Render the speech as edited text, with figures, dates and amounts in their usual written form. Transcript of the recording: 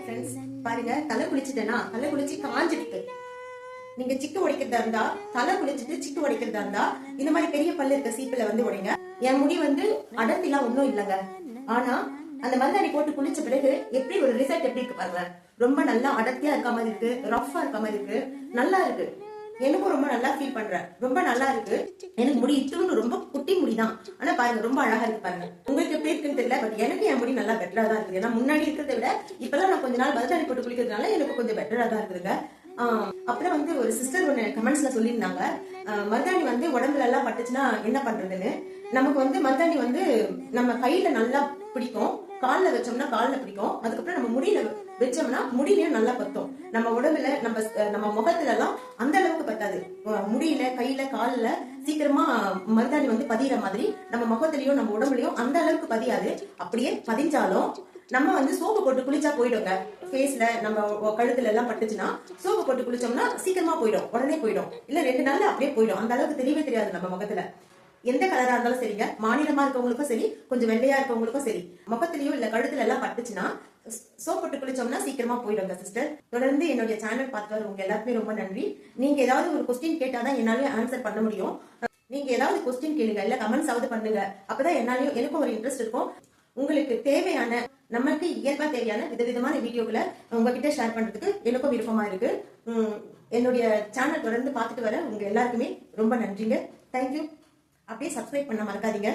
Friends, பாருங்க தலை குளிச்சுட்டேனா, தலை குளிச்சு காஞ்சிருக்கு. நீங்க சிக்கு உடைக்கிறதா இருந்தா, தலை குளிச்சுட்டு சிக்கு உடைக்கிறதா இருந்தா இந்த மாதிரி பெரிய பல்லு இருக்க சீப்புல வந்து உடைங்க. என் முடி வந்து அடர்த்திலாம் ஒன்றும் இல்லைங்க. ஆனா அந்த மருதாணி போட்டு குளிச்ச பிறகு எப்படி ஒரு ரிசல்ட் எப்படி இருக்கு பாருங்க. ரொம்ப நல்லா அடர்த்தியா இருக்க மாதிரி இருக்கு, ரஃபா இருக்க மாதிரி இருக்கு, நல்லா இருக்கு. எனக்கும் ரொம்ப நல்லா ஃபீல் பண்றேன். ரொம்ப நல்லா இருக்கு. எனக்கு முடி இட்டுன்னு ரொம்ப குட்டி முடிதான், ஆனா பாருங்க ரொம்ப அழகா இருக்கு பாருங்க. உங்களுக்கு எப்படி இருக்குன்னு தெரியல, பட் எனக்கு என் முடி நல்லா பெட்டரா தான் இருக்குது. ஏன்னா முன்னாடி இருக்கிறத விட இப்பெல்லாம் நான் கொஞ்ச நாள் மருதாணி போட்டு குளிக்கிறதுனால எனக்கு கொஞ்சம் பெட்டரா தான் இருக்குதுங்க. அப்புறம் வந்து ஒரு சிஸ்டர் ஒண்ணு கமெண்ட்ஸ்ல சொல்லியிருந்தாங்க, மருதாணி வந்து உடம்புல எல்லாம் பட்டுச்சுன்னா என்ன பண்றதுன்னு. நமக்கு வந்து மருதாணி வந்து நம்ம கையில நல்லா பிடிக்கும், கால்ல வச்சோம்னா கால்ல பிடிக்கும், அதுக்கப்புறம் நம்ம முடியில வச்சோம்னா முடியிலயும் நல்லா பத்தும். நம்ம உடம்புல நம்ம முகத்துல எல்லாம் அந்த அளவுக்கு பத்தாது. முடியில கையில கால்ல சீக்கிரமா மருதாணி வந்து பதிகிற மாதிரி நம்ம முகத்திலயும் நம்ம உடம்புலயும் அந்த அளவுக்கு பதியாது. அப்படியே பதிஞ்சாலும் நம்ம வந்து சோப்பு போட்டு குளிச்சா போயிடுங்க. ஃபேஸ்ல நம்ம கழுத்துல எல்லாம் பட்டுச்சுன்னா சோப்பு போட்டு குளிச்சோம்னா சீக்கிரமா போயிடும், உடனே போயிடும், இல்ல 2 நாள்ல அப்படியே போயிடும். அந்த அளவுக்கு தெரியவே தெரியாது நம்ம முகத்துல. எந்த கலரா இருந்தாலும் சரிங்க, மாநிலமா இருக்கவங்களுக்கும் சரி, கொஞ்சம் வெள்ளையா இருக்கவங்களுக்கும் சரி, முகத்திலயும் இல்ல கழுத்துல எல்லாம் பட்டுச்சுன்னா சோப் போட்டு குளிச்சோம்னா சீக்கிரமா போயிடுங்க சிஸ்டர். தொடர்ந்து என்னுடைய சேனல் பார்த்து உங்க எல்லாருக்குமே ரொம்ப நன்றி. நீங்க ஏதாவது ஒரு கொஸ்டின் கேட்டாதான் என்னாலயும் ஆன்சர் பண்ண முடியும். நீங்க ஏதாவது கொஸ்டின் கேளுங்க, இல்ல கமெண்ட்ஸ் ஆவது பண்ணுங்க. அப்பதான் என்னாலயும் எனக்கும் ஒரு இன்ட்ரெஸ்ட் இருக்கும். உங்களுக்கு தேவையான, நமக்கு இயல்பா தேவையான விதவிதமான வீடியோக்களை உங்ககிட்ட ஷேர் பண்றதுக்கு எனக்கும் விருப்பமா இருக்கு. என்னுடைய சேனல் தொடர்ந்து பார்த்துட்டு வர உங்க எல்லாருக்குமே ரொம்ப நன்றிங்க. தேங்க்யூ. அப்படியே சப்ஸ்கிரைப் பண்ண மறக்காதீங்க.